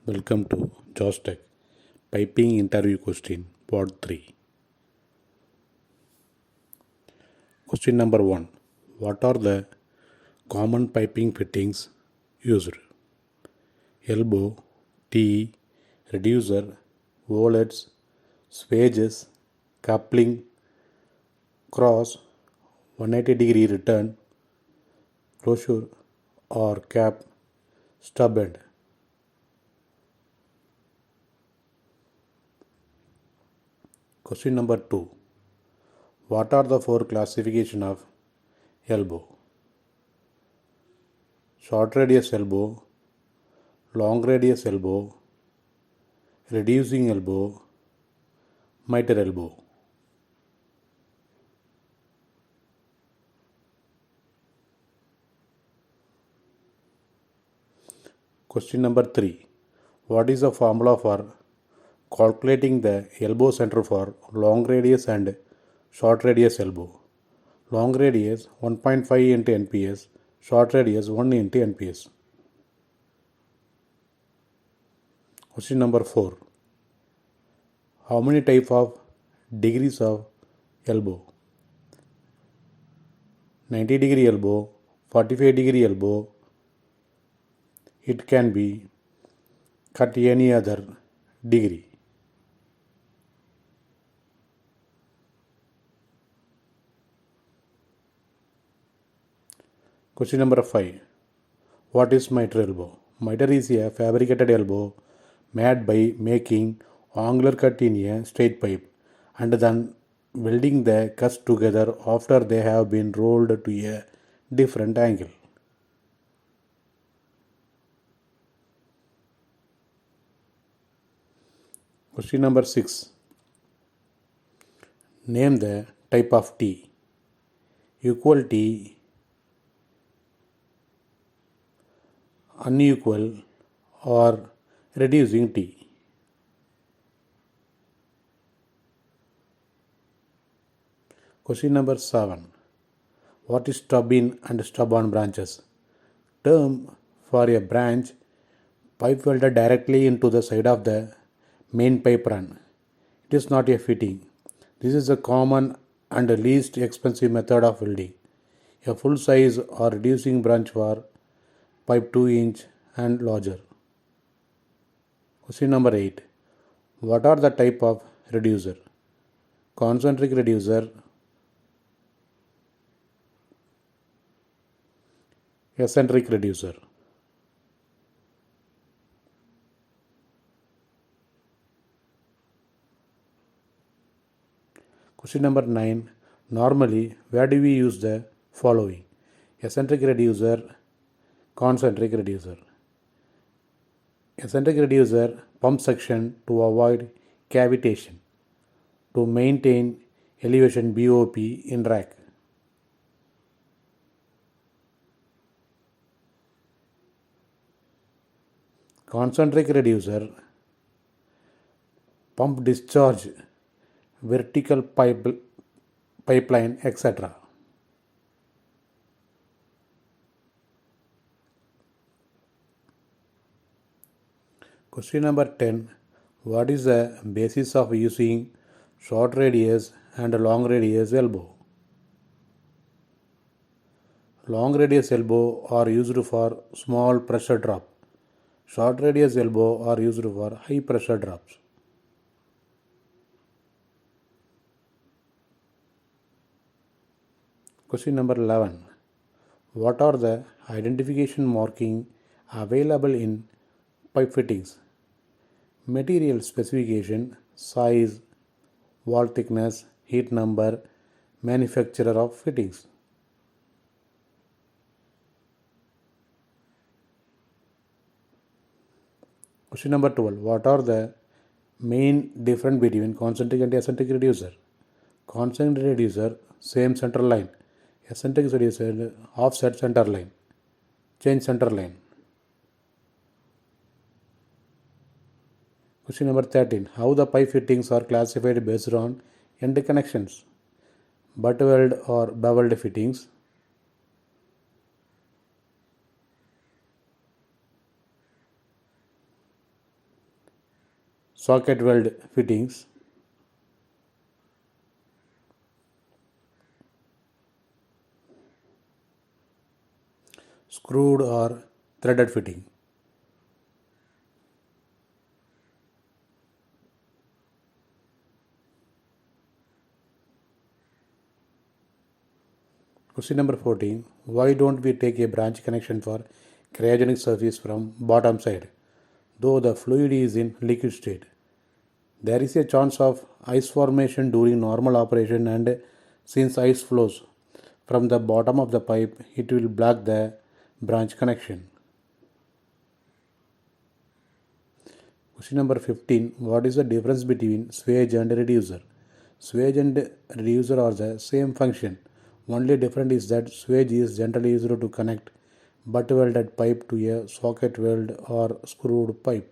Welcome to Josh Tech Piping Interview Question Part 3. Question number 1. What are the common piping fittings used? Elbow, T, reducer, wallets, swages, coupling, cross, 180-degree return, closure or cap, stub end. Question number 2. What are the four classification of elbow? Short radius elbow, long radius elbow, reducing elbow, miter elbow. Question number 3. What is the formula for calculating the elbow center for long radius and short radius elbow? Long radius 1.5 into NPS, short radius 1 into NPS. Question number 4. How many type of degrees of elbow? 90-degree elbow, 45-degree elbow. It can be cut any other degree. Question number 5. What is miter elbow? Miter is a fabricated elbow made by making angular cut in a straight pipe and then welding the cuts together after they have been rolled to a different angle. Question number 6. Name the type of T. Equal T, unequal or reducing T. Question number 7. What is stub-in and stub-on branches? Term for a branch pipe welded directly into the side of the main pipe run. It is not a fitting. This is a common and least expensive method of welding. A full size or reducing branch for pipe 2-inch and larger. Question number 8. What are the type of reducer? Concentric reducer, eccentric reducer. Question number 9. Normally, where do we use the following? Eccentric reducer, concentric reducer. Eccentric reducer pump section to avoid cavitation, to maintain elevation BOP in rack. Concentric reducer pump discharge, vertical pipeline, etc. Question number 10. What is the basis of using short radius and long radius elbow? Long radius elbow are used for small pressure drop. Short radius elbow are used for high pressure drops. Question number 11. What are the identification marking available in pipe fittings? Material specification, size, wall thickness, heat number, manufacturer of fittings. Question number 12. What are the main difference between concentric and eccentric reducer? Concentric reducer, same center line. Eccentric reducer, offset center line. Change center line. Question number 13. How the pipe fittings are classified based on end connections? Butt weld or beveled fittings. socket weld fittings, screwed or threaded fitting. Question number 14. Why don't we take a branch connection for cryogenic surface from bottom side, though the fluid is in liquid state? There is a chance of ice formation during normal operation, and since ice flows from the bottom of the pipe, it will block the branch connection. Question number 15. What is the difference between swage and reducer? Swage and reducer are the same function. Only difference is that swage is generally used to connect butt welded pipe to a socket weld or screwed pipe.